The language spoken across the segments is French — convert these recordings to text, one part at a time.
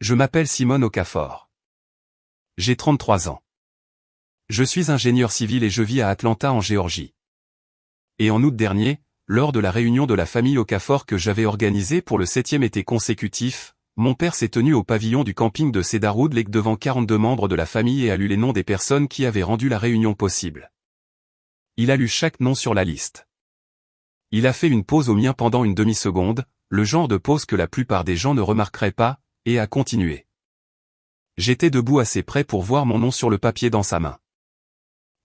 Je m'appelle Simone Okafor. J'ai 33 ans. Je suis ingénieur civil et je vis à Atlanta en Géorgie. Et en août dernier, lors de la réunion de la famille Okafor que j'avais organisée pour le 7e été consécutif, mon père s'est tenu au pavillon du camping de Cedarwood Lake devant 42 membres de la famille et a lu les noms des personnes qui avaient rendu la réunion possible. Il a lu chaque nom sur la liste. Il a fait une pause au mien pendant une demi-seconde, le genre de pause que la plupart des gens ne remarqueraient pas, et a continué. J'étais debout assez près pour voir mon nom sur le papier dans sa main.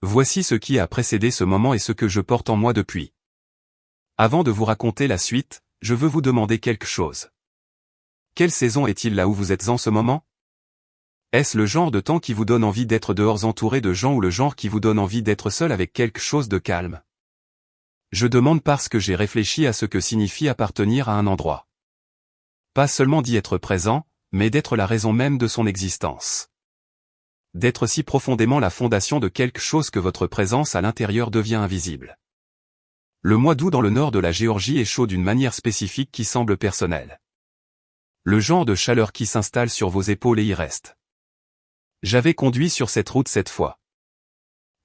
Voici ce qui a précédé ce moment et ce que je porte en moi depuis. Avant de vous raconter la suite, je veux vous demander quelque chose. Quelle saison est-il là où vous êtes en ce moment? Est-ce le genre de temps qui vous donne envie d'être dehors entouré de gens ou le genre qui vous donne envie d'être seul avec quelque chose de calme? Je demande parce que j'ai réfléchi à ce que signifie appartenir à un endroit. Pas seulement d'y être présent, mais d'être la raison même de son existence. D'être si profondément la fondation de quelque chose que votre présence à l'intérieur devient invisible. Le mois d'août dans le nord de la Géorgie est chaud d'une manière spécifique qui semble personnelle. Le genre de chaleur qui s'installe sur vos épaules et y reste. J'avais conduit sur cette route cette fois.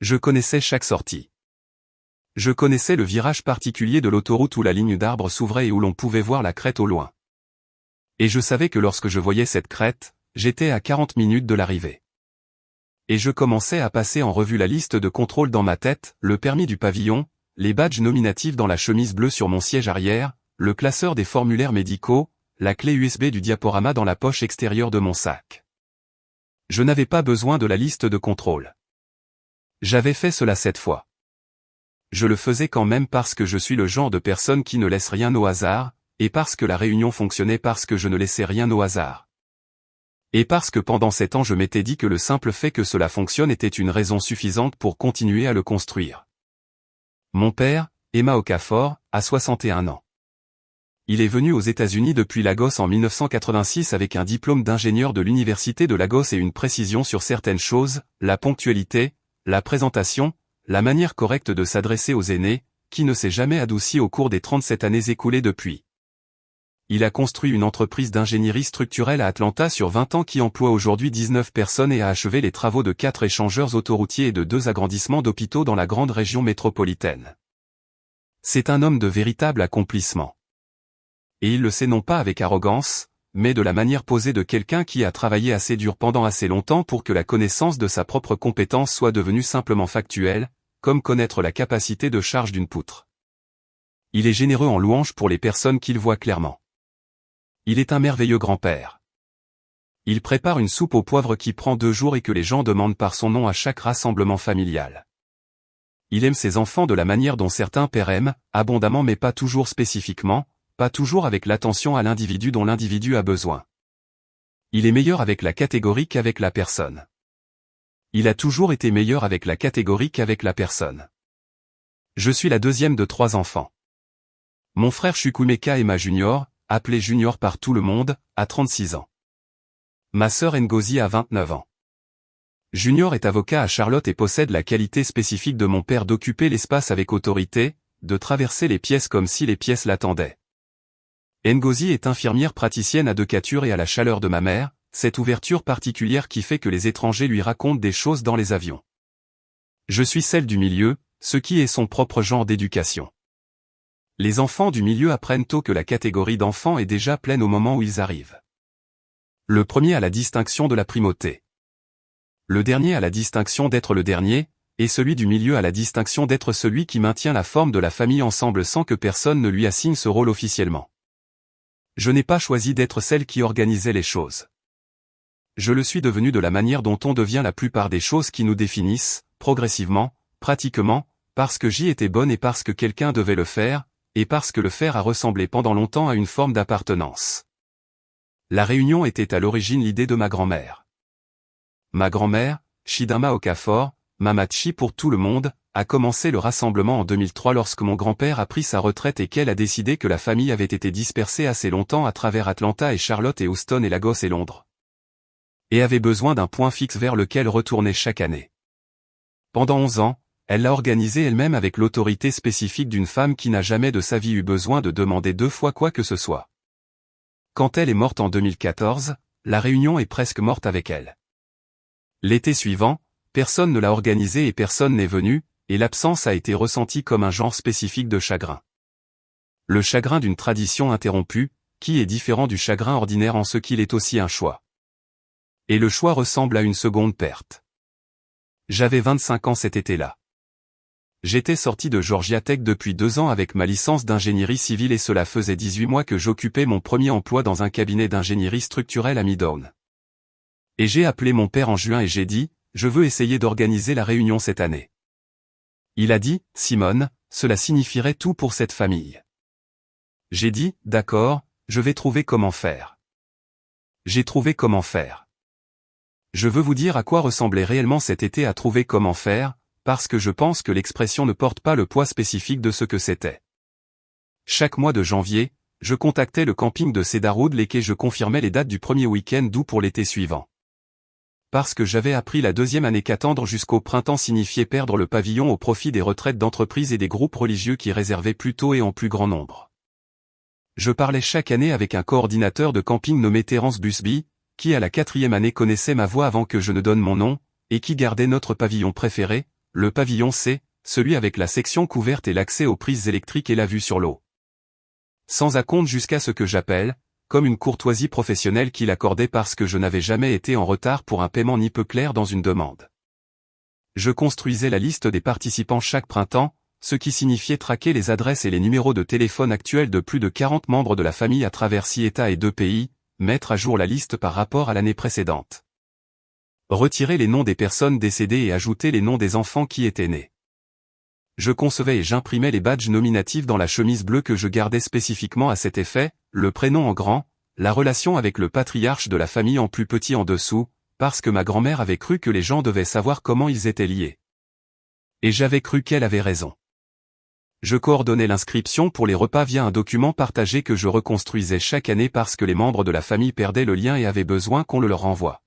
Je connaissais chaque sortie. Je connaissais le virage particulier de l'autoroute où la ligne d'arbres s'ouvrait et où l'on pouvait voir la crête au loin. Et je savais que lorsque je voyais cette crête, j'étais à 40 minutes de l'arrivée. Et je commençais à passer en revue la liste de contrôle dans ma tête, le permis du pavillon, les badges nominatifs dans la chemise bleue sur mon siège arrière, le classeur des formulaires médicaux, la clé USB du diaporama dans la poche extérieure de mon sac. Je n'avais pas besoin de la liste de contrôle. J'avais fait cela 7 fois. Je le faisais quand même parce que je suis le genre de personne qui ne laisse rien au hasard, et parce que la réunion fonctionnait parce que je ne laissais rien au hasard. Et parce que pendant 7 ans je m'étais dit que le simple fait que cela fonctionne était une raison suffisante pour continuer à le construire. Mon père, Emma Okafor, a 61 ans. Il est venu aux États-Unis depuis Lagos en 1986 avec un diplôme d'ingénieur de l'université de Lagos et une précision sur certaines choses, la ponctualité, la présentation, la manière correcte de s'adresser aux aînés, qui ne s'est jamais adoucie au cours des 37 années écoulées depuis. Il a construit une entreprise d'ingénierie structurelle à Atlanta sur 20 ans qui emploie aujourd'hui 19 personnes et a achevé les travaux de 4 échangeurs autoroutiers et de 2 agrandissements d'hôpitaux dans la grande région métropolitaine. C'est un homme de véritable accomplissement. Et il le sait non pas avec arrogance, mais de la manière posée de quelqu'un qui a travaillé assez dur pendant assez longtemps pour que la connaissance de sa propre compétence soit devenue simplement factuelle, comme connaître la capacité de charge d'une poutre. Il est généreux en louanges pour les personnes qu'il voit clairement. Il est un merveilleux grand-père. Il prépare une soupe au poivre qui prend 2 jours et que les gens demandent par son nom à chaque rassemblement familial. Il aime ses enfants de la manière dont certains pères aiment, abondamment mais pas toujours spécifiquement, pas toujours avec l'attention à l'individu dont l'individu a besoin. Il est meilleur avec la catégorie qu'avec la personne. Il a toujours été meilleur avec la catégorie qu'avek la personne. Je suis la 2e de 3 enfants. Mon frère Chukwumeka Emma Junior, appelé Junior par tout le monde, a 36 ans. Ma sœur Ngozi a 29 ans. Junior est avocat à Charlotte et possède la qualité spécifique de mon père d'occuper l'espace avec autorité, de traverser les pièces comme si les pièces l'attendaient. Ngozi est infirmière praticienne à Decatur et à la chaleur de ma mère, cette ouverture particulière qui fait que les étrangers lui racontent des choses dans les avions. Je suis celle du milieu, ce qui est son propre genre d'éducation. Les enfants du milieu apprennent tôt que la catégorie d'enfants est déjà pleine au moment où ils arrivent. Le premier a la distinction de la primauté. Le dernier a la distinction d'être le dernier, et celui du milieu a la distinction d'être celui qui maintient la forme de la famille ensemble sans que personne ne lui assigne ce rôle officiellement. Je n'ai pas choisi d'être celle qui organisait les choses. Je le suis devenu de la manière dont on devient la plupart des choses qui nous définissent, progressivement, pratiquement, parce que j'y étais bonne et parce que quelqu'un devait le faire, et parce que le faire a ressemblé pendant longtemps à une forme d'appartenance. La réunion était à l'origine l'idée de ma grand-mère. Ma grand-mère, Chidinma Okafor, Mamachi pour tout le monde, a commencé le rassemblement en 2003 lorsque mon grand-père a pris sa retraite et qu'elle a décidé que la famille avait été dispersée assez longtemps à travers Atlanta et Charlotte et Houston et Lagos et Londres. Et avait besoin d'un point fixe vers lequel retourner chaque année. Pendant 11 ans, elle l'a organisé elle-même avec l'autorité spécifique d'une femme qui n'a jamais de sa vie eu besoin de demander 2 fois quoi que ce soit. Quand elle est morte en 2014, la réunion est presque morte avec elle. L'été suivant, personne ne l'a organisée et personne n'est venu, et l'absence a été ressentie comme un genre spécifique de chagrin. Le chagrin d'une tradition interrompue, qui est différent du chagrin ordinaire en ce qu'il est aussi un choix. Et le choix ressemble à une seconde perte. J'avais 25 ans cet été-là. J'étais sorti de Georgia Tech depuis 2 ans avec ma licence d'ingénierie civile et cela faisait 18 mois que j'occupais mon premier emploi dans un cabinet d'ingénierie structurelle à Midtown. Et j'ai appelé mon père en juin et j'ai dit, je veux essayer d'organiser la réunion cette année. Il a dit, Simone, cela signifierait tout pour cette famille. J'ai dit, d'accord, je vais trouver comment faire. J'ai trouvé comment faire. Je veux vous dire à quoi ressemblait réellement cet été à trouver comment faire, parce que je pense que l'expression ne porte pas le poids spécifique de ce que c'était. Chaque mois de janvier, je contactais le camping de Cedarwood Lake et je confirmais les dates du premier week-end d'août pour l'été suivant. Parce que j'avais appris la deuxième année qu'attendre jusqu'au printemps signifiait perdre le pavillon au profit des retraites d'entreprises et des groupes religieux qui réservaient plus tôt et en plus grand nombre. Je parlais chaque année avec un coordinateur de camping nommé Terence Busby, qui à la 4e année connaissait ma voix avant que je ne donne mon nom, et qui gardait notre pavillon préféré, le pavillon C, celui avec la section couverte et l'accès aux prises électriques et la vue sur l'eau. Sans acompte jusqu'à ce que j'appelle, comme une courtoisie professionnelle qu'il accordait parce que je n'avais jamais été en retard pour un paiement ni peu clair dans une demande. Je construisais la liste des participants chaque printemps, ce qui signifiait traquer les adresses et les numéros de téléphone actuels de plus de 40 membres de la famille à travers 6 États et 2 pays, mettre à jour la liste par rapport à l'année précédente. Retirer les noms des personnes décédées et ajouter les noms des enfants qui étaient nés. Je concevais et j'imprimais les badges nominatifs dans la chemise bleue que je gardais spécifiquement à cet effet, le prénom en grand, la relation avec le patriarche de la famille en plus petit en dessous, parce que ma grand-mère avait cru que les gens devaient savoir comment ils étaient liés. Et j'avais cru qu'elle avait raison. Je coordonnais l'inscription pour les repas via un document partagé que je reconstruisais chaque année parce que les membres de la famille perdaient le lien et avaient besoin qu'on le leur renvoie.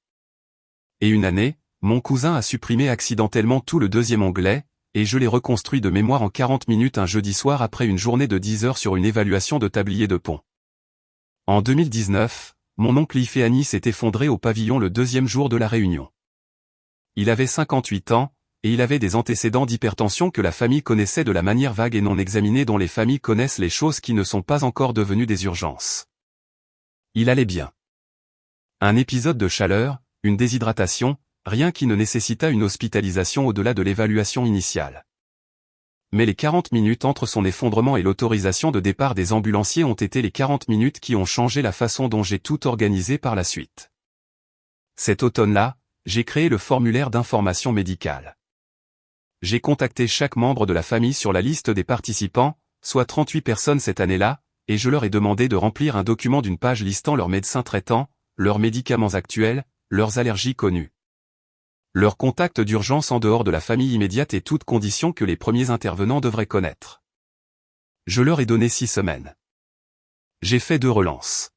Et une année, mon cousin a supprimé accidentellement tout le deuxième onglet, et je l'ai reconstruit de mémoire en 40 minutes un jeudi soir après une journée de 10 heures sur une évaluation de tablier de pont. En 2019, mon oncle Ifeani s'est effondré au pavillon le 2e jour de la réunion. Il avait 58 ans, et il avait des antécédents d'hypertension que la famille connaissait de la manière vague et non examinée dont les familles connaissent les choses qui ne sont pas encore devenues des urgences. Il allait bien. Un épisode de chaleur, une déshydratation, rien qui ne nécessita une hospitalisation au-delà de l'évaluation initiale. Mais les 40 minutes entre son effondrement et l'autorisation de départ des ambulanciers ont été les 40 minutes qui ont changé la façon dont j'ai tout organisé par la suite. Cet automne-là, j'ai créé le formulaire d'information médicale. J'ai contacté chaque membre de la famille sur la liste des participants, soit 38 personnes cette année-là, et je leur ai demandé de remplir un document d'une page listant leurs médecins traitants, leurs médicaments actuels, leurs allergies connues, leurs contacts d'urgence en dehors de la famille immédiate et toutes conditions que les premiers intervenants devraient connaître. Je leur ai donné 6 semaines. J'ai fait 2 relances.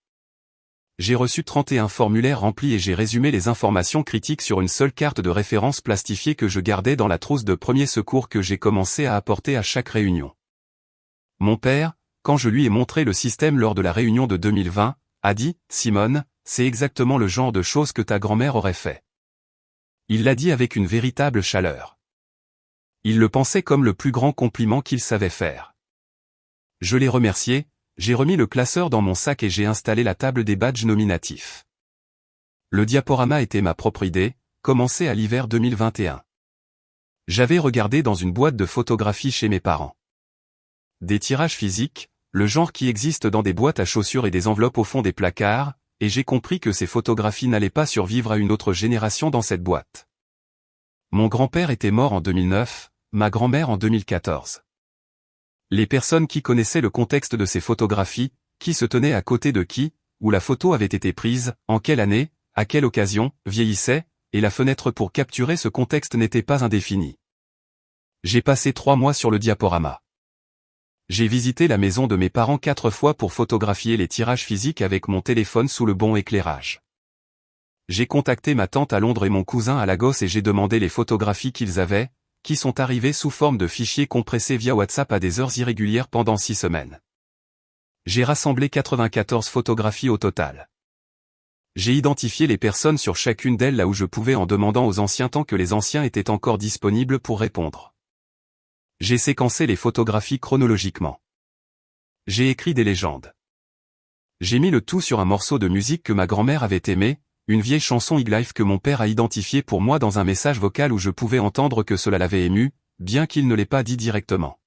J'ai reçu 31 formulaires remplis et j'ai résumé les informations critiques sur une seule carte de référence plastifiée que je gardais dans la trousse de premiers secours que j'ai commencé à apporter à chaque réunion. Mon père, quand je lui ai montré le système lors de la réunion de 2020, a dit « Simone, c'est exactement le genre de choses que ta grand-mère aurait fait. » Il l'a dit avec une véritable chaleur. Il le pensait comme le plus grand compliment qu'il savait faire. Je l'ai remercié, j'ai remis le classeur dans mon sac et j'ai installé la table des badges nominatifs. Le diaporama était ma propre idée, commencé à l'hiver 2021. J'avais regardé dans une boîte de photographie chez mes parents. Des tirages physiques, le genre qui existe dans des boîtes à chaussures et des enveloppes au fond des placards, et j'ai compris que ces photographies n'allaient pas survivre à une autre génération dans cette boîte. Mon grand-père était mort en 2009, ma grand-mère en 2014. Les personnes qui connaissaient le contexte de ces photographies, qui se tenaient à côté de qui, où la photo avait été prise, en quelle année, à quelle occasion, vieillissaient, et la fenêtre pour capturer ce contexte n'était pas indéfinie. J'ai passé 3 mois sur le diaporama. J'ai visité la maison de mes parents 4 fois pour photographier les tirages physiques avec mon téléphone sous le bon éclairage. J'ai contacté ma tante à Londres et mon cousin à Lagos et j'ai demandé les photographies qu'ils avaient, qui sont arrivées sous forme de fichiers compressés via WhatsApp à des heures irrégulières pendant 6 semaines. J'ai rassemblé 94 photographies au total. J'ai identifié les personnes sur chacune d'elles là où je pouvais en demandant aux anciens tant que les anciens étaient encore disponibles pour répondre. J'ai séquencé les photographies chronologiquement. J'ai écrit des légendes. J'ai mis le tout sur un morceau de musique que ma grand-mère avait aimé, une vieille chanson Higlife que mon père a identifiée pour moi dans un message vocal où je pouvais entendre que cela l'avait ému, bien qu'il ne l'ait pas dit directement.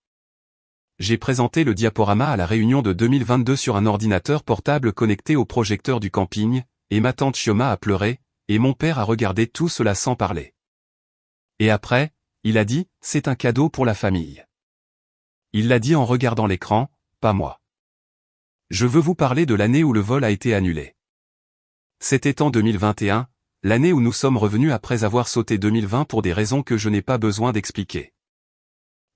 J'ai présenté le diaporama à la réunion de 2022 sur un ordinateur portable connecté au projecteur du camping, et ma tante Chioma a pleuré, et mon père a regardé tout cela sans parler. Et après, il a dit, c'est un cadeau pour la famille. Il l'a dit en regardant l'écran, pas moi. Je veux vous parler de l'année où le vol a été annulé. C'était en 2021, l'année où nous sommes revenus après avoir sauté 2020 pour des raisons que je n'ai pas besoin d'expliquer.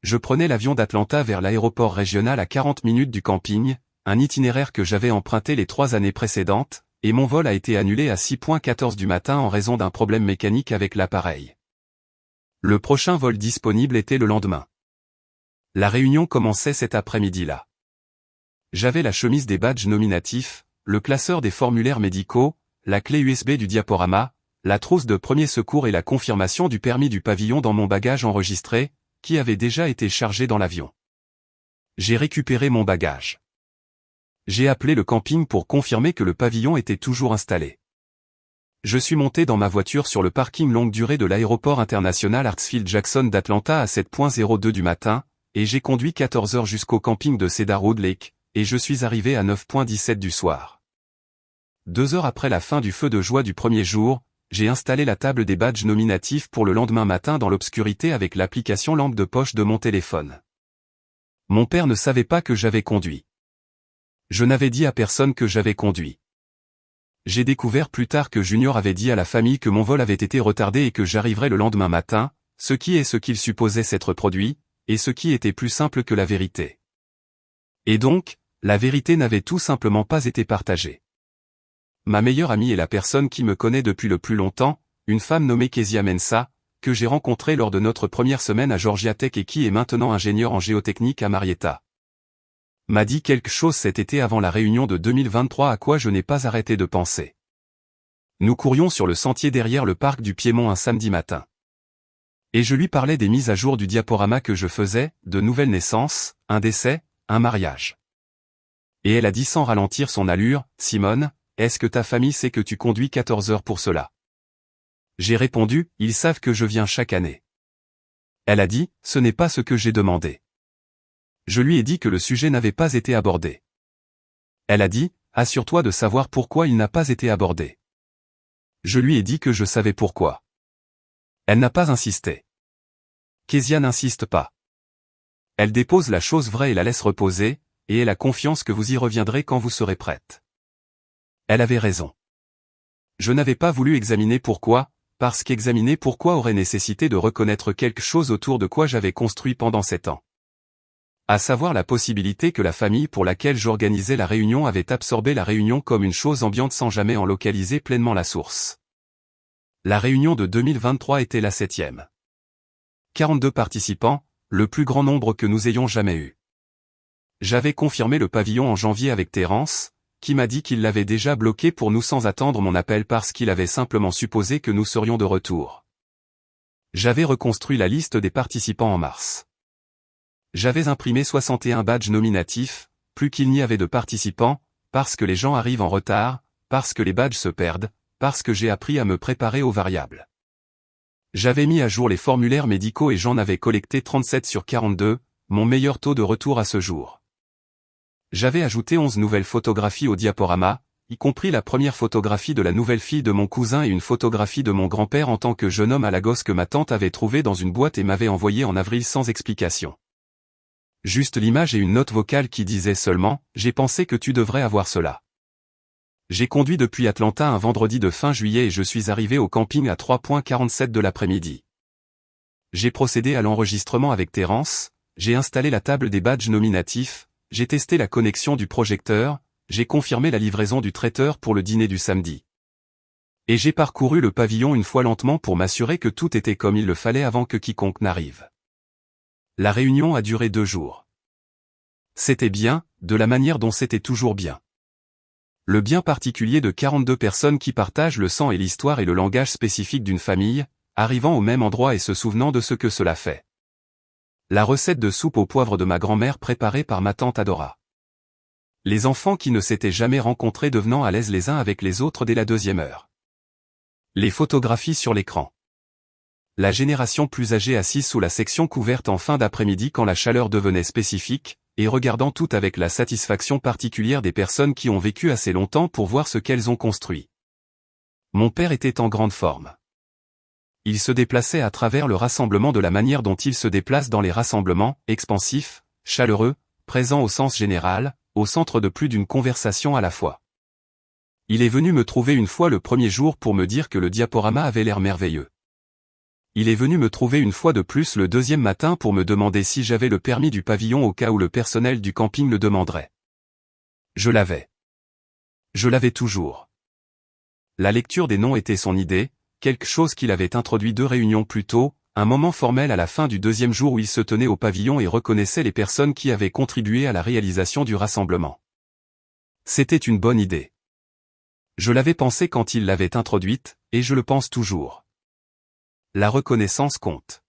Je prenais l'avion d'Atlanta vers l'aéroport régional à 40 minutes du camping, un itinéraire que j'avais emprunté les 3 années précédentes, et mon vol a été annulé à 6h14 du matin en raison d'un problème mécanique avec l'appareil. Le prochain vol disponible était le lendemain. La réunion commençait cet après-midi-là. J'avais la chemise des badges nominatifs, le classeur des formulaires médicaux, la clé USB du diaporama, la trousse de premier secours et la confirmation du permis du pavillon dans mon bagage enregistré, qui avait déjà été chargé dans l'avion. J'ai récupéré mon bagage. J'ai appelé le camping pour confirmer que le pavillon était toujours installé. Je suis monté dans ma voiture sur le parking longue durée de l'aéroport international Hartsfield-Jackson d'Atlanta à 7h02 du matin, et j'ai conduit 14 heures jusqu'au camping de Cedarwood Lake, et je suis arrivé à 9h17 du soir. 2 heures après la fin du feu de joie du premier jour, j'ai installé la table des badges nominatifs pour le lendemain matin dans l'obscurité avec l'application lampe de poche de mon téléphone. Mon père ne savait pas que j'avais conduit. Je n'avais dit à personne que j'avais conduit. J'ai découvert plus tard que Junior avait dit à la famille que mon vol avait été retardé et que j'arriverais le lendemain matin, ce qui est ce qu'il supposait s'être produit, et ce qui était plus simple que la vérité. Et donc, la vérité n'avait tout simplement pas été partagée. Ma meilleure amie est la personne qui me connaît depuis le plus longtemps, une femme nommée Kezia Mensah, que j'ai rencontrée lors de notre première semaine à Georgia Tech et qui est maintenant ingénieure en géotechnique à Marietta. M'a dit quelque chose cet été avant la réunion de 2023 à quoi je n'ai pas arrêté de penser. Nous courions sur le sentier derrière le parc du Piémont un samedi matin. Et je lui parlais des mises à jour du diaporama que je faisais, de nouvelles naissances, un décès, un mariage. Et elle a dit sans ralentir son allure, « Simone, est-ce que ta famille sait que tu conduis 14 heures pour cela ?» J'ai répondu, « Ils savent que je viens chaque année. » Elle a dit, « Ce n'est pas ce que j'ai demandé. » Je lui ai dit que le sujet n'avait pas été abordé. Elle a dit, « Assure-toi de savoir pourquoi il n'a pas été abordé. » Je lui ai dit que je savais pourquoi. Elle n'a pas insisté. Kezia n'insiste pas. Elle dépose la chose vraie et la laisse reposer, et elle a confiance que vous y reviendrez quand vous serez prête. Elle avait raison. Je n'avais pas voulu examiner pourquoi, parce qu'examiner pourquoi aurait nécessité de reconnaître quelque chose autour de quoi j'avais construit pendant 7 ans. À savoir la possibilité que la famille pour laquelle j'organisais la réunion avait absorbé la réunion comme une chose ambiante sans jamais en localiser pleinement la source. La réunion de 2023 était la 7e. 42 participants, le plus grand nombre que nous ayons jamais eu. J'avais confirmé le pavillon en janvier avec Terence, qui m'a dit qu'il l'avait déjà bloqué pour nous sans attendre mon appel parce qu'il avait simplement supposé que nous serions de retour. J'avais reconstruit la liste des participants en mars. J'avais imprimé 61 badges nominatifs, plus qu'il n'y avait de participants, parce que les gens arrivent en retard, parce que les badges se perdent, parce que j'ai appris à me préparer aux variables. J'avais mis à jour les formulaires médicaux et j'en avais collecté 37 sur 42, mon meilleur taux de retour à ce jour. J'avais ajouté 11 nouvelles photographies au diaporama, y compris la première photographie de la nouvelle fille de mon cousin et une photographie de mon grand-père en tant que jeune homme à Lagos que ma tante avait trouvé dans une boîte et m'avait envoyé en avril sans explication. Juste l'image et une note vocale qui disait seulement « J'ai pensé que tu devrais avoir cela ». J'ai conduit depuis Atlanta un vendredi de fin juillet et je suis arrivé au camping à 3h47 de l'après-midi. J'ai procédé à l'enregistrement avec Terence, j'ai installé la table des badges nominatifs, j'ai testé la connexion du projecteur, j'ai confirmé la livraison du traiteur pour le dîner du samedi. Et j'ai parcouru le pavillon une fois lentement pour m'assurer que tout était comme il le fallait avant que quiconque n'arrive. La réunion a duré 2 jours. C'était bien, de la manière dont c'était toujours bien. Le bien particulier de 42 personnes qui partagent le sang et l'histoire et le langage spécifique d'une famille, arrivant au même endroit et se souvenant de ce que cela fait. La recette de soupe au poivre de ma grand-mère préparée par ma tante Adora. Les enfants qui ne s'étaient jamais rencontrés devenant à l'aise les uns avec les autres dès la 2e heure. Les photographies sur l'écran. La génération plus âgée assise sous la section couverte en fin d'après-midi quand la chaleur devenait spécifique, et regardant tout avec la satisfaction particulière des personnes qui ont vécu assez longtemps pour voir ce qu'elles ont construit. Mon père était en grande forme. Il se déplaçait à travers le rassemblement de la manière dont il se déplace dans les rassemblements, expansifs, chaleureux, présents au sens général, au centre de plus d'une conversation à la fois. Il est venu me trouver une fois le premier jour pour me dire que le diaporama avait l'air merveilleux. Il est venu me trouver une fois de plus le 2e matin pour me demander si j'avais le permis du pavillon au cas où le personnel du camping le demanderait. Je l'avais. Je l'avais toujours. La lecture des noms était son idée, quelque chose qu'il avait introduit 2 réunions plus tôt, un moment formel à la fin du 2e jour où il se tenait au pavillon et reconnaissait les personnes qui avaient contribué à la réalisation du rassemblement. C'était une bonne idée. Je l'avais pensé quand il l'avait introduite, et je le pense toujours. La reconnaissance compte.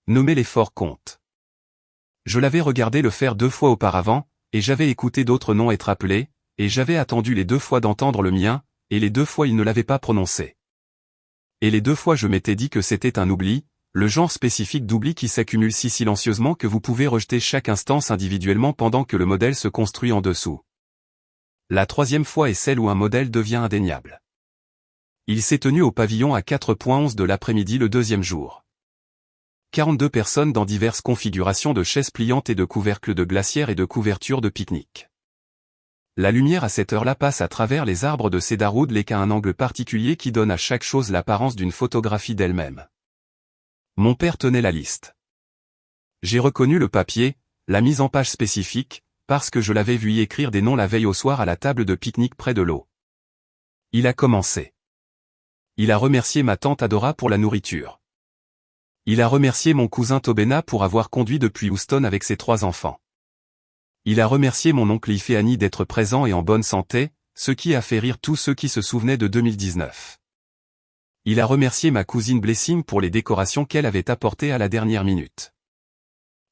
Nommer l'effort compte. Je l'avais regardé le faire 2 fois auparavant, et j'avais écouté d'autres noms être appelés, et j'avais attendu les 2 fois d'entendre le mien, et les 2 fois il ne l'avait pas prononcé. Et les 2 fois je m'étais dit que c'était un oubli, le genre spécifique d'oubli qui s'accumule si silencieusement que vous pouvez rejeter chaque instance individuellement pendant que le modèle se construit en dessous. La 3e fois est celle où un modèle devient indéniable. Il s'est tenu au pavillon à 4h11 de l'après-midi le 2e jour. 42 personnes dans diverses configurations de chaises pliantes et de couvercles de glacière et de couvertures de pique-nique. La lumière à cette heure-là passe à travers les arbres de Cedarwood Lake à un angle particulier qui donne à chaque chose l'apparence d'une photographie d'elle-même. Mon père tenait la liste. J'ai reconnu le papier, la mise en page spécifique, parce que je l'avais vu y écrire des noms la veille au soir à la table de pique-nique près de l'eau. Il a commencé. Il a remercié ma tante Adora pour la nourriture. Il a remercié mon cousin Tobena pour avoir conduit depuis Houston avec ses 3 enfants. Il a remercié mon oncle Ifeani d'être présent et en bonne santé, ce qui a fait rire tous ceux qui se souvenaient de 2019. Il a remercié ma cousine Blessing pour les décorations qu'elle avait apportées à la dernière minute.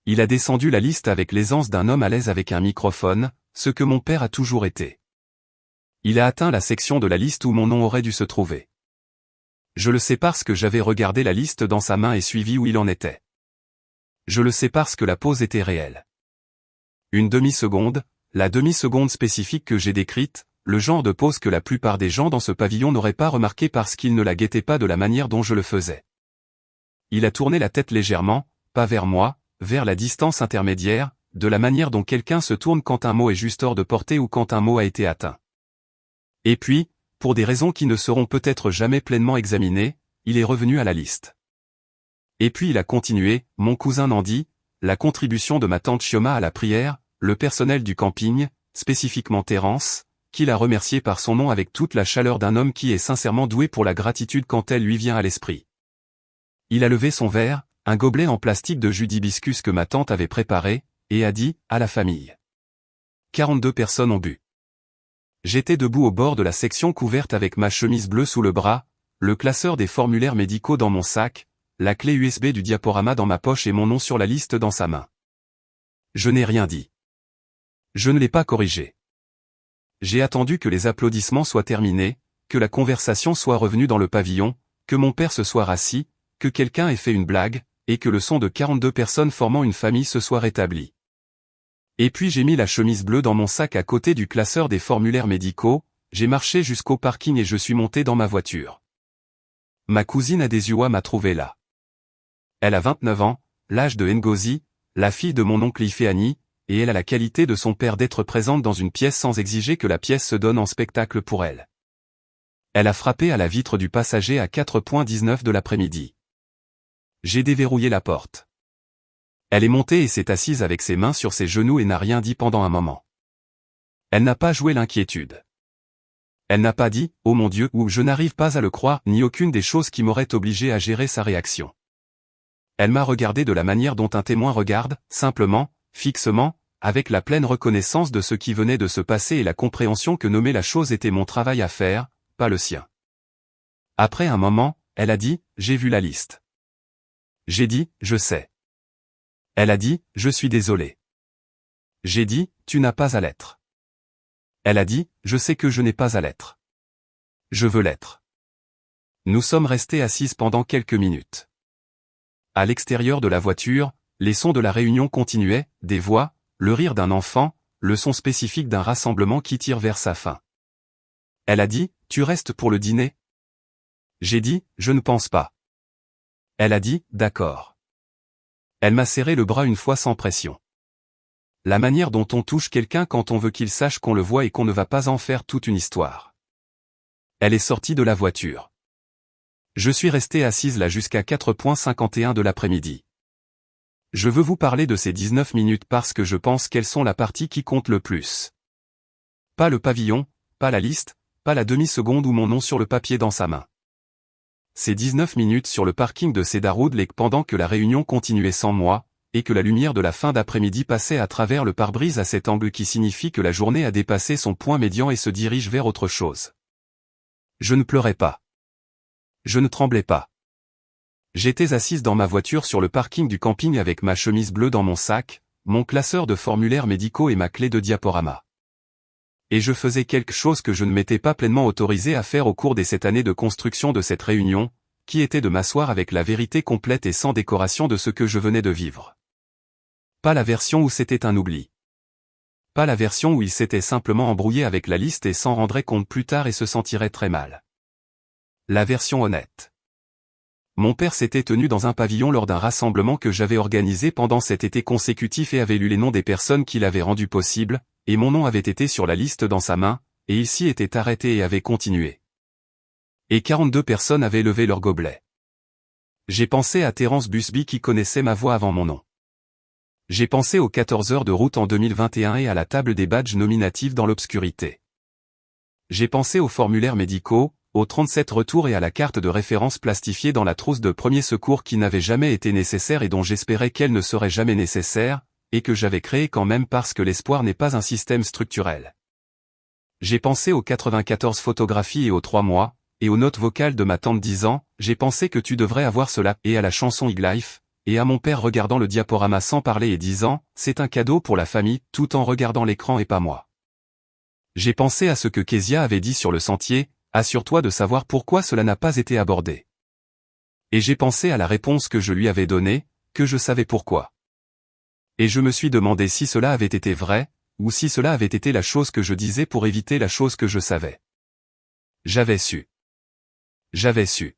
Il a descendu la liste avec l'aisance d'un homme à l'aise avec un microphone, ce que mon père a toujours été. Il a atteint la section de la liste où mon nom aurait dû se trouver. Je le sais parce que j'avais regardé la liste dans sa main et suivi où il en était. Je le sais parce que la pause était réelle. Une demi-seconde, la demi-seconde spécifique que j'ai décrite, le genre de pause que la plupart des gens dans ce pavillon n'auraient pas remarqué parce qu'ils ne la guettaient pas de la manière dont je le faisais. Il a tourné la tête légèrement, pas vers moi, vers la distance intermédiaire, de la manière dont quelqu'un se tourne quand un mot est juste hors de portée ou quand un mot a été atteint. Et puis, pour des raisons qui ne seront peut-être jamais pleinement examinées, il est revenu à la liste. Et puis il a continué, mon cousin Nandi, la contribution de ma tante Chioma à la prière, le personnel du camping, spécifiquement Terence, qu'il a remercié par son nom avec toute la chaleur d'un homme qui est sincèrement doué pour la gratitude quand elle lui vient à l'esprit. Il a levé son verre, un gobelet en plastique de jus d'hibiscus que ma tante avait préparé, et a dit, à la famille. 42 personnes ont bu. J'étais debout au bord de la section couverte avec ma chemise bleue sous le bras, le classeur des formulaires médicaux dans mon sac, la clé USB du diaporama dans ma poche et mon nom sur la liste dans sa main. Je n'ai rien dit. Je ne l'ai pas corrigé. J'ai attendu que les applaudissements soient terminés, que la conversation soit revenue dans le pavillon, que mon père se soit rassis, que quelqu'un ait fait une blague, et que le son de 42 personnes formant une famille se soit rétabli. Et puis j'ai mis la chemise bleue dans mon sac à côté du classeur des formulaires médicaux, j'ai marché jusqu'au parking et je suis monté dans ma voiture. Ma cousine Adesiua m'a trouvé là. Elle a 29 ans, l'âge de Ngozi, la fille de mon oncle Ifeani, et elle a la qualité de son père d'être présente dans une pièce sans exiger que la pièce se donne en spectacle pour elle. Elle a frappé à la vitre du passager à 4h19 de l'après-midi. J'ai déverrouillé la porte. Elle est montée et s'est assise avec ses mains sur ses genoux et n'a rien dit pendant un moment. Elle n'a pas joué l'inquiétude. Elle n'a pas dit « Oh mon Dieu » ou « Je n'arrive pas à le croire » ni aucune des choses qui m'auraient obligé à gérer sa réaction. Elle m'a regardé de la manière dont un témoin regarde, simplement, fixement, avec la pleine reconnaissance de ce qui venait de se passer et la compréhension que nommer la chose était mon travail à faire, pas le sien. Après un moment, elle a dit, j'ai vu la liste. J'ai dit, je sais. Elle a dit, je suis désolé. J'ai dit, tu n'as pas à l'être. Elle a dit, je sais que je n'ai pas à l'être. Je veux l'être. Nous sommes restés assises pendant quelques minutes. À l'extérieur de la voiture, les sons de la réunion continuaient, des voix, le rire d'un enfant, le son spécifique d'un rassemblement qui tire vers sa fin. Elle a dit, tu restes pour le dîner? J'ai dit, je ne pense pas. Elle a dit, d'accord. Elle m'a serré le bras une fois sans pression. La manière dont on touche quelqu'un quand on veut qu'il sache qu'on le voit et qu'on ne va pas en faire toute une histoire. Elle est sortie de la voiture. Je suis restée assise là jusqu'à 4h51 de l'après-midi. Je veux vous parler de ces 19 minutes parce que je pense qu'elles sont la partie qui compte le plus. Pas le pavillon, pas la liste, pas la demi-seconde ou mon nom sur le papier dans sa main. Ces 19 minutes sur le parking de Cedarwood Lake pendant que la réunion continuait sans moi, et que la lumière de la fin d'après-midi passait à travers le pare-brise à cet angle qui signifie que la journée a dépassé son point médian et se dirige vers autre chose. Je ne pleurais pas. Je ne tremblais pas. J'étais assise dans ma voiture sur le parking du camping avec ma chemise bleue dans mon sac, mon classeur de formulaires médicaux et ma clé de diaporama. Et je faisais quelque chose que je ne m'étais pas pleinement autorisé à faire au cours de cette année de construction de cette réunion, qui était de m'asseoir avec la vérité complète et sans décoration de ce que je venais de vivre. Pas la version où c'était un oubli. Pas la version où il s'était simplement embrouillé avec la liste et s'en rendrait compte plus tard et se sentirait très mal. La version honnête. Mon père s'était tenu dans un pavillon lors d'un rassemblement que j'avais organisé pendant cet été consécutif et avait lu les noms des personnes qui l'avaient rendu possible, et mon nom avait été sur la liste dans sa main, et il s'y était arrêté et avait continué. Et 42 personnes avaient levé leur gobelet. J'ai pensé à Terence Busby qui connaissait ma voix avant mon nom. J'ai pensé aux 14 heures de route en 2021 et à la table des badges nominatifs dans l'obscurité. J'ai pensé aux formulaires médicaux, aux 37 retours et à la carte de référence plastifiée dans la trousse de premier secours qui n'avait jamais été nécessaire et dont j'espérais qu'elle ne serait jamais nécessaire, et que j'avais créée quand même parce que l'espoir n'est pas un système structurel. J'ai pensé aux 94 photographies et aux 3 mois, et aux notes vocales de ma tante disant « J'ai pensé que tu devrais avoir cela » et à la chanson Hig Life, et à mon père regardant le diaporama sans parler et disant « C'est un cadeau pour la famille » tout en regardant l'écran et pas moi. J'ai pensé à ce que Kezia avait dit sur le sentier, assure-toi de savoir pourquoi cela n'a pas été abordé. Et j'ai pensé à la réponse que je lui avais donnée, que je savais pourquoi. Et je me suis demandé si cela avait été vrai, ou si cela avait été la chose que je disais pour éviter la chose que je savais. J'avais su. J'avais su.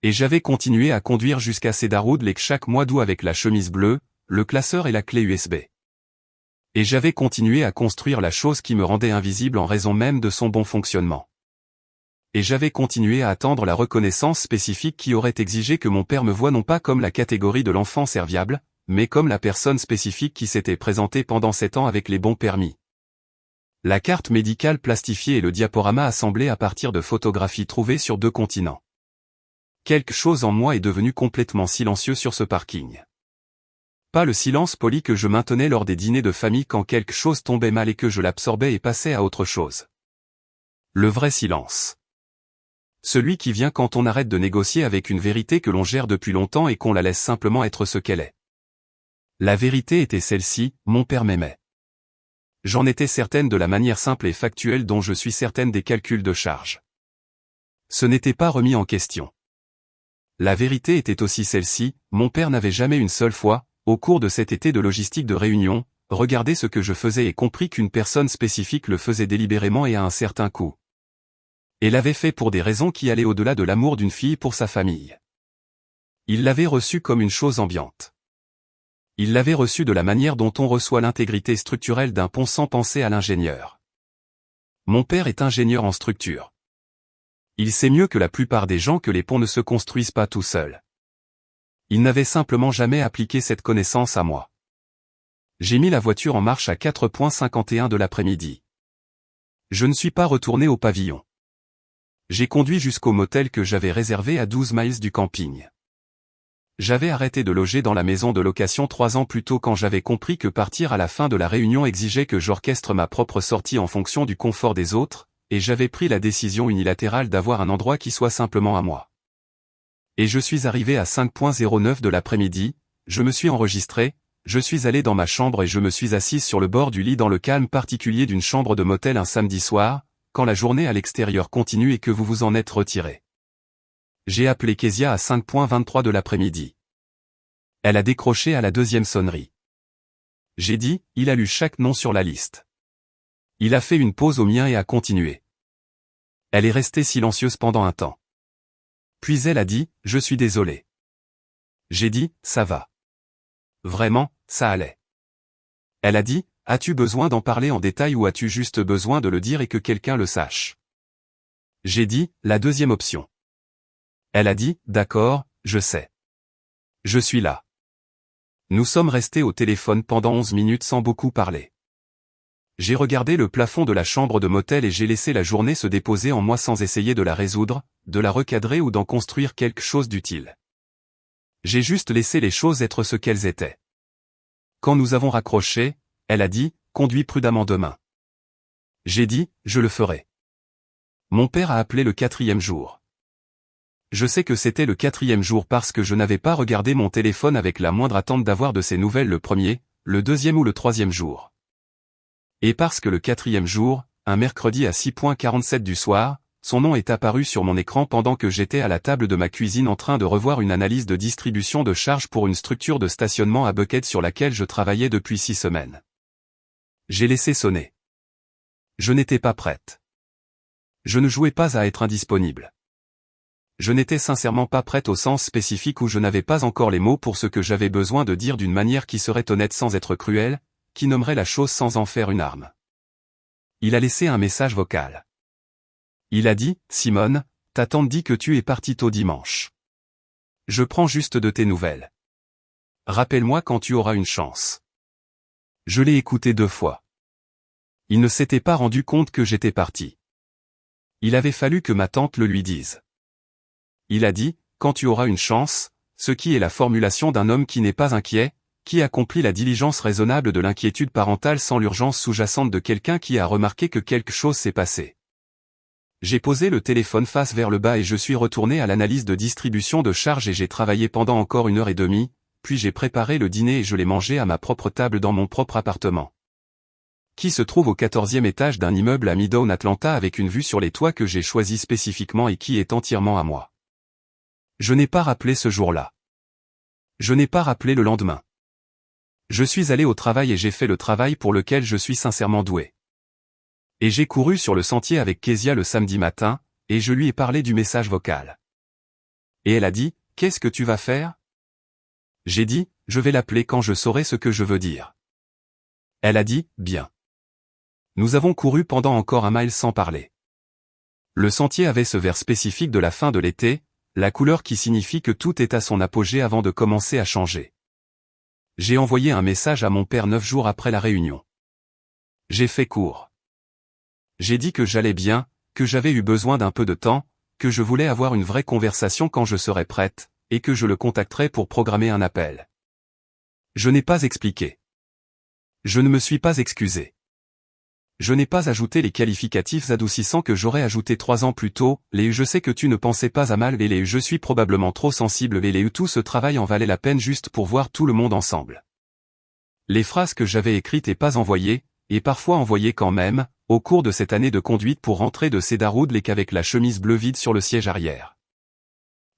Et j'avais continué à conduire jusqu'à Cedarwood Lake chaque mois d'août avec la chemise bleue, le classeur et la clé USB. Et j'avais continué à construire la chose qui me rendait invisible en raison même de son bon fonctionnement. Et j'avais continué à attendre la reconnaissance spécifique qui aurait exigé que mon père me voie non pas comme la catégorie de l'enfant serviable, mais comme la personne spécifique qui s'était présentée pendant 7 ans avec les bons permis. La carte médicale plastifiée et le diaporama assemblé à partir de photographies trouvées sur 2 continents. Quelque chose en moi est devenu complètement silencieux sur ce parking. Pas le silence poli que je maintenais lors des dîners de famille quand quelque chose tombait mal et que je l'absorbais et passais à autre chose. Le vrai silence. Celui qui vient quand on arrête de négocier avec une vérité que l'on gère depuis longtemps et qu'on la laisse simplement être ce qu'elle est. La vérité était celle-ci, mon père m'aimait. J'en étais certaine de la manière simple et factuelle dont je suis certaine des calculs de charge. Ce n'était pas remis en question. La vérité était aussi celle-ci, mon père n'avait jamais une seule fois, au cours de cet été de logistique de réunion, regardé ce que je faisais et compris qu'une personne spécifique le faisait délibérément et à un certain coût. Et l'avait fait pour des raisons qui allaient au-delà de l'amour d'une fille pour sa famille. Il l'avait reçu comme une chose ambiante. Il l'avait reçu de la manière dont on reçoit l'intégrité structurelle d'un pont sans penser à l'ingénieur. Mon père est ingénieur en structure. Il sait mieux que la plupart des gens que les ponts ne se construisent pas tout seuls. Il n'avait simplement jamais appliqué cette connaissance à moi. J'ai mis la voiture en marche à 4h51 de l'après-midi. Je ne suis pas retourné au pavillon. J'ai conduit jusqu'au motel que j'avais réservé à 12 miles du camping. J'avais arrêté de loger dans la maison de location 3 ans plus tôt quand j'avais compris que partir à la fin de la réunion exigeait que j'orchestre ma propre sortie en fonction du confort des autres, et j'avais pris la décision unilatérale d'avoir un endroit qui soit simplement à moi. Et je suis arrivé à 5:09 de l'après-midi, je me suis enregistré, je suis allé dans ma chambre et je me suis assise sur le bord du lit dans le calme particulier d'une chambre de motel un samedi soir, quand la journée à l'extérieur continue et que vous vous en êtes retiré. J'ai appelé Kezia à 5:23 de l'après-midi. Elle a décroché à la deuxième sonnerie. J'ai dit, il a lu chaque nom sur la liste. Il a fait une pause au mien et a continué. Elle est restée silencieuse pendant un temps. Puis elle a dit, je suis désolé. J'ai dit, ça va. Vraiment, ça allait. Elle a dit, as-tu besoin d'en parler en détail ou as-tu juste besoin de le dire et que quelqu'un le sache? J'ai dit, la deuxième option. Elle a dit, d'accord, je sais. Je suis là. Nous sommes restés au téléphone pendant 11 minutes sans beaucoup parler. J'ai regardé le plafond de la chambre de motel et j'ai laissé la journée se déposer en moi sans essayer de la résoudre, de la recadrer ou d'en construire quelque chose d'utile. J'ai juste laissé les choses être ce qu'elles étaient. Quand nous avons raccroché, elle a dit, conduis prudemment demain. J'ai dit, je le ferai. Mon père a appelé le 4e jour. Je sais que c'était le 4e jour parce que je n'avais pas regardé mon téléphone avec la moindre attente d'avoir de ses nouvelles le 1er, le 2e ou le 3e jour. Et parce que le 4e jour, un mercredi à 6:47 du soir, son nom est apparu sur mon écran pendant que j'étais à la table de ma cuisine en train de revoir une analyse de distribution de charges pour une structure de stationnement à bucket sur laquelle je travaillais depuis 6 semaines. J'ai laissé sonner. Je n'étais pas prête. Je ne jouais pas à être indisponible. Je n'étais sincèrement pas prête au sens spécifique où je n'avais pas encore les mots pour ce que j'avais besoin de dire d'une manière qui serait honnête sans être cruelle, qui nommerait la chose sans en faire une arme. Il a laissé un message vocal. Il a dit, Simone, ta tante dit que tu es partie tôt dimanche. Je prends juste de tes nouvelles. Rappelle-moi quand tu auras une chance. Je l'ai écouté 2 fois. Il ne s'était pas rendu compte que j'étais parti. Il avait fallu que ma tante le lui dise. Il a dit, quand tu auras une chance, ce qui est la formulation d'un homme qui n'est pas inquiet, qui accomplit la diligence raisonnable de l'inquiétude parentale sans l'urgence sous-jacente de quelqu'un qui a remarqué que quelque chose s'est passé. J'ai posé le téléphone face vers le bas et je suis retourné à l'analyse de distribution de charges et j'ai travaillé pendant encore 1h30, puis j'ai préparé le dîner et je l'ai mangé à ma propre table dans mon propre appartement. Qui se trouve au 14e étage d'un immeuble à Midtown Atlanta avec une vue sur les toits que j'ai choisi spécifiquement et qui est entièrement à moi. Je n'ai pas rappelé ce jour-là. Je n'ai pas rappelé le lendemain. Je suis allé au travail et j'ai fait le travail pour lequel je suis sincèrement doué. Et j'ai couru sur le sentier avec Kezia le samedi matin, et je lui ai parlé du message vocal. Et elle a dit, qu'est-ce que tu vas faire? J'ai dit, je vais l'appeler quand je saurai ce que je veux dire. Elle a dit, bien. Nous avons couru pendant encore 1 mile sans parler. Le sentier avait ce vert spécifique de la fin de l'été, la couleur qui signifie que tout est à son apogée avant de commencer à changer. J'ai envoyé un message à mon père 9 jours après la réunion. J'ai fait court. J'ai dit que j'allais bien, que j'avais eu besoin d'un peu de temps, que je voulais avoir une vraie conversation quand je serais prête, et que je le contacterais pour programmer un appel. Je n'ai pas expliqué. Je ne me suis pas excusé. Je n'ai pas ajouté les qualificatifs adoucissants que j'aurais ajoutés 3 ans plus tôt, les « je sais que tu ne pensais pas à mal » et les « je suis probablement trop sensible » et les « tout ce travail en valait la peine juste pour voir tout le monde ensemble ». Les phrases que j'avais écrites et pas envoyées, et parfois envoyées quand même, au cours de cette année de conduite pour rentrer de Cedarwood Lake avec la chemise bleue vide sur le siège arrière.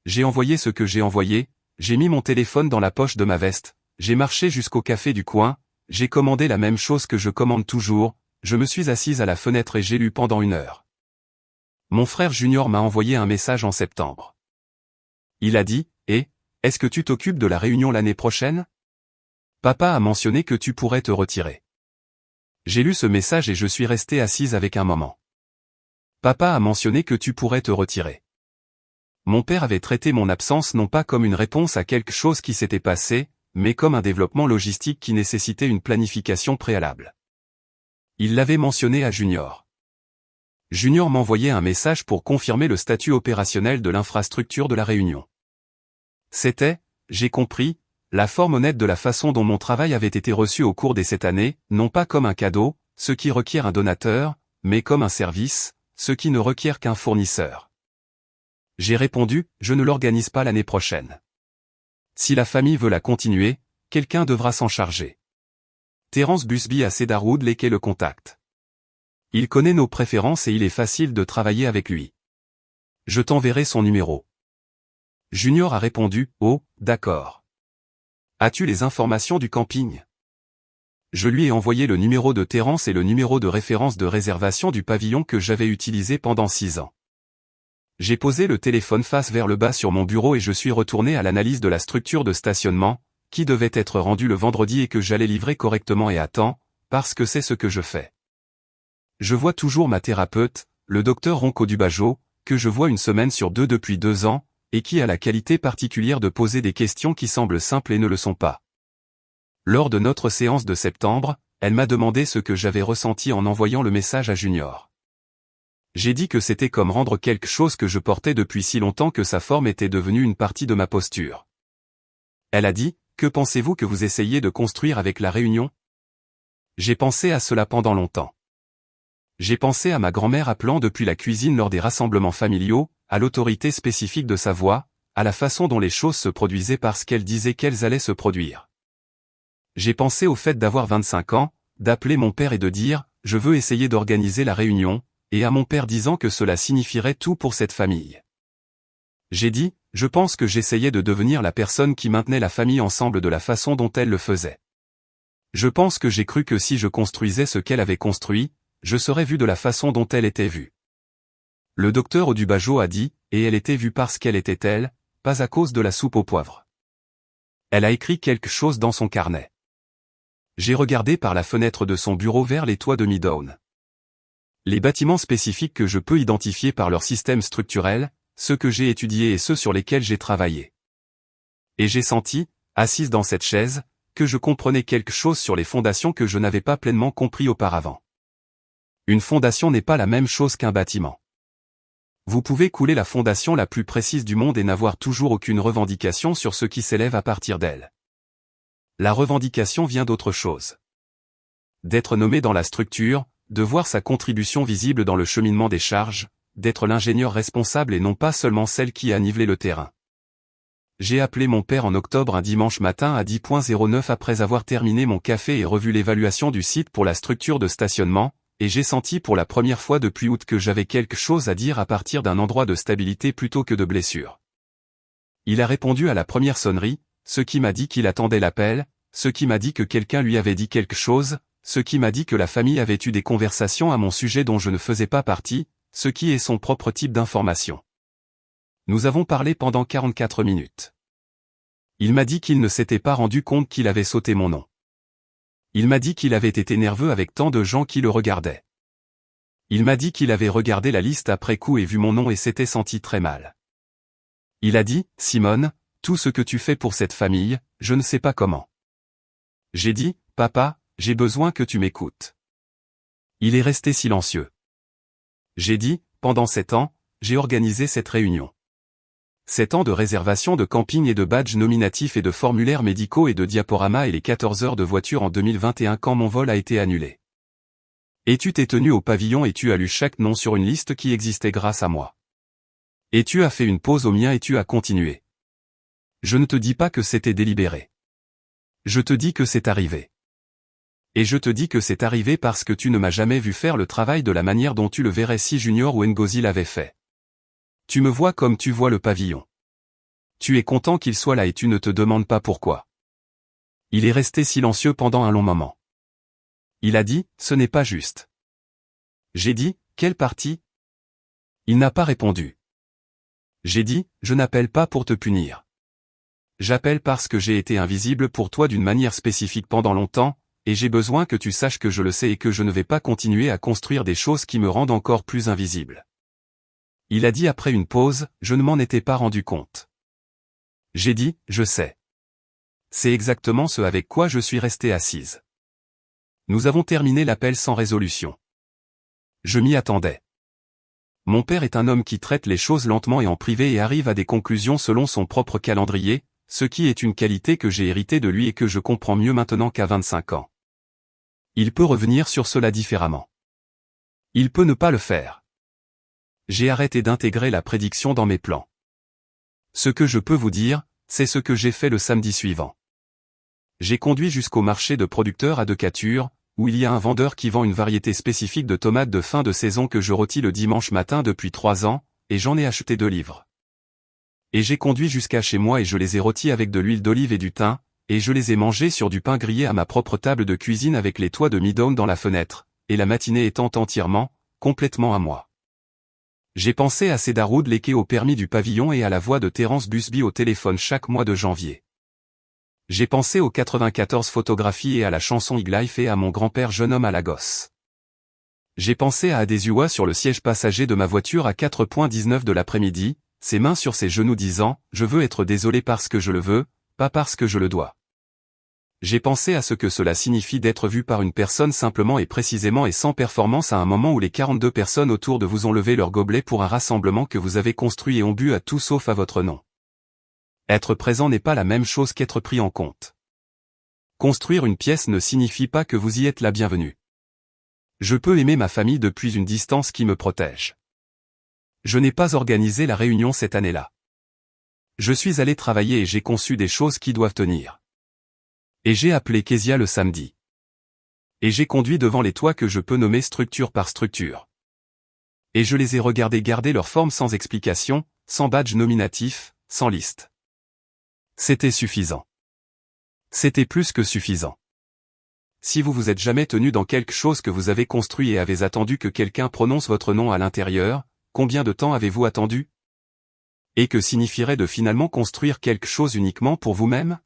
J'ai envoyé ce que j'ai envoyé, j'ai mis mon téléphone dans la poche de ma veste, j'ai marché jusqu'au café du coin, j'ai commandé la même chose que je commande toujours, je me suis assise à la fenêtre et j'ai lu pendant 1 heure. Mon frère Junior m'a envoyé un message en septembre. Il a dit, est-ce que tu t'occupes de la réunion l'année prochaine? Papa a mentionné que tu pourrais te retirer. J'ai lu ce message et je suis restée assise avec un moment. Papa a mentionné que tu pourrais te retirer. Mon père avait traité mon absence non pas comme une réponse à quelque chose qui s'était passé, mais comme un développement logistique qui nécessitait une planification préalable. Il l'avait mentionné à Junior. Junior m'envoyait un message pour confirmer le statut opérationnel de l'infrastructure de la réunion. C'était, j'ai compris, la forme honnête de la façon dont mon travail avait été reçu au cours des 7 années, non pas comme un cadeau, ce qui requiert un donateur, mais comme un service, ce qui ne requiert qu'un fournisseur. J'ai répondu, je ne l'organise pas l'année prochaine. Si la famille veut la continuer, quelqu'un devra s'en charger. Terence Busby à Cedarwood Lake le contacte. Il connaît nos préférences et il est facile de travailler avec lui. Je t'enverrai son numéro. Junior a répondu, oh, d'accord. As-tu les informations du camping? Je lui ai envoyé le numéro de Terence et le numéro de référence de réservation du pavillon que j'avais utilisé pendant 6 ans. J'ai posé le téléphone face vers le bas sur mon bureau et je suis retourné à l'analyse de la structure de stationnement, qui devait être rendue le vendredi et que j'allais livrer correctement et à temps, parce que c'est ce que je fais. Je vois toujours ma thérapeute, le docteur Ronco Dubajo, que je vois une semaine sur 2 depuis 2 ans, et qui a la qualité particulière de poser des questions qui semblent simples et ne le sont pas. Lors de notre séance de septembre, elle m'a demandé ce que j'avais ressenti en envoyant le message à Junior. J'ai dit que c'était comme rendre quelque chose que je portais depuis si longtemps que sa forme était devenue une partie de ma posture. Elle a dit, que pensez-vous que vous essayez de construire avec la Réunion? J'ai pensé à cela pendant longtemps. J'ai pensé à ma grand-mère appelant depuis la cuisine lors des rassemblements familiaux, à l'autorité spécifique de sa voix, à la façon dont les choses se produisaient parce qu'elle disait qu'elles allaient se produire. J'ai pensé au fait d'avoir 25 ans, d'appeler mon père et de dire, je veux essayer d'organiser la réunion, et à mon père disant que cela signifierait tout pour cette famille. J'ai dit, je pense que j'essayais de devenir la personne qui maintenait la famille ensemble de la façon dont elle le faisait. Je pense que j'ai cru que si je construisais ce qu'elle avait construit, je serais vu de la façon dont elle était vue. Le docteur Odubajo a dit, et elle était vue parce qu'elle était elle, pas à cause de la soupe aux poivres. Elle a écrit quelque chose dans son carnet. J'ai regardé par la fenêtre de son bureau vers les toits de Midtown. Les bâtiments spécifiques que je peux identifier par leur système structurel, ceux que j'ai étudiés et ceux sur lesquels j'ai travaillé. Et j'ai senti, assise dans cette chaise, que je comprenais quelque chose sur les fondations que je n'avais pas pleinement compris auparavant. Une fondation n'est pas la même chose qu'un bâtiment. Vous pouvez couler la fondation la plus précise du monde et n'avoir toujours aucune revendication sur ce qui s'élève à partir d'elle. La revendication vient d'autre chose. D'être nommé dans la structure, de voir sa contribution visible dans le cheminement des charges, d'être l'ingénieur responsable et non pas seulement celle qui a nivelé le terrain. J'ai appelé mon père en octobre un dimanche matin à 10h09 après avoir terminé mon café et revu l'évaluation du site pour la structure de stationnement, et j'ai senti pour la première fois depuis août que j'avais quelque chose à dire à partir d'un endroit de stabilité plutôt que de blessure. Il a répondu à la première sonnerie, ce qui m'a dit qu'il attendait l'appel, ce qui m'a dit que quelqu'un lui avait dit quelque chose, ce qui m'a dit que la famille avait eu des conversations à mon sujet dont je ne faisais pas partie, ce qui est son propre type d'information. Nous avons parlé pendant 44 minutes. Il m'a dit qu'il ne s'était pas rendu compte qu'il avait sauté mon nom. Il m'a dit qu'il avait été nerveux avec tant de gens qui le regardaient. Il m'a dit qu'il avait regardé la liste après coup et vu mon nom et s'était senti très mal. Il a dit, Simone, tout ce que tu fais pour cette famille, je ne sais pas comment. J'ai dit, papa, j'ai besoin que tu m'écoutes. Il est resté silencieux. J'ai dit, pendant 7 ans, j'ai organisé cette réunion. 7 ans de réservation de camping et de badges nominatifs et de formulaires médicaux et de diaporamas et les 14 heures de voiture en 2021 quand mon vol a été annulé. Et tu t'es tenu au pavillon et tu as lu chaque nom sur une liste qui existait grâce à moi. Et tu as fait une pause au mien et tu as continué. Je ne te dis pas que c'était délibéré. Je te dis que c'est arrivé. Et je te dis que c'est arrivé parce que tu ne m'as jamais vu faire le travail de la manière dont tu le verrais si Junior ou Ngozi l'avaient fait. Tu me vois comme tu vois le pavillon. Tu es content qu'il soit là et tu ne te demandes pas pourquoi. Il est resté silencieux pendant un long moment. Il a dit, ce n'est pas juste. J'ai dit, quelle partie? Il n'a pas répondu. J'ai dit, je n'appelle pas pour te punir. J'appelle parce que j'ai été invisible pour toi d'une manière spécifique pendant longtemps, et j'ai besoin que tu saches que je le sais et que je ne vais pas continuer à construire des choses qui me rendent encore plus invisible. Il a dit après une pause, je ne m'en étais pas rendu compte. J'ai dit, je sais. C'est exactement ce avec quoi je suis restée assise. Nous avons terminé l'appel sans résolution. Je m'y attendais. Mon père est un homme qui traite les choses lentement et en privé et arrive à des conclusions selon son propre calendrier, ce qui est une qualité que j'ai héritée de lui et que je comprends mieux maintenant qu'à 25 ans. Il peut revenir sur cela différemment. Il peut ne pas le faire. J'ai arrêté d'intégrer la prédiction dans mes plans. Ce que je peux vous dire, c'est ce que j'ai fait le samedi suivant. J'ai conduit jusqu'au marché de producteurs à Decatur, où il y a un vendeur qui vend une variété spécifique de tomates de fin de saison que je rôtis le dimanche matin depuis 3 ans, et j'en ai acheté 2 livres. Et j'ai conduit jusqu'à chez moi et je les ai rôtis avec de l'huile d'olive et du thym, et je les ai mangés sur du pain grillé à ma propre table de cuisine avec les toits de mi-dôme dans la fenêtre, et la matinée étant entièrement, complètement à moi. J'ai pensé à ces Daroud léqués au permis du pavillon et à la voix de Terence Busby au téléphone chaque mois de janvier. J'ai pensé aux 94 photographies et à la chanson Higlife et à mon grand-père jeune homme à Lagos. J'ai pensé à Adesua sur le siège passager de ma voiture à 4h19 de l'après-midi, ses mains sur ses genoux disant « Je veux être désolé parce que je le veux, pas parce que je le dois ». J'ai pensé à ce que cela signifie d'être vu par une personne simplement et précisément et sans performance à un moment où les 42 personnes autour de vous ont levé leur gobelet pour un rassemblement que vous avez construit et ont bu à tout sauf à votre nom. Être présent n'est pas la même chose qu'être pris en compte. Construire une pièce ne signifie pas que vous y êtes la bienvenue. Je peux aimer ma famille depuis une distance qui me protège. Je n'ai pas organisé la réunion cette année-là. Je suis allé travailler et j'ai conçu des choses qui doivent tenir. Et j'ai appelé Kezia le samedi. Et j'ai conduit devant les toits que je peux nommer structure par structure. Et je les ai regardés garder leur forme sans explication, sans badge nominatif, sans liste. C'était suffisant. C'était plus que suffisant. Si vous vous êtes jamais tenu dans quelque chose que vous avez construit et avez attendu que quelqu'un prononce votre nom à l'intérieur, combien de temps avez-vous attendu? Et que signifierait de finalement construire quelque chose uniquement pour vous-même?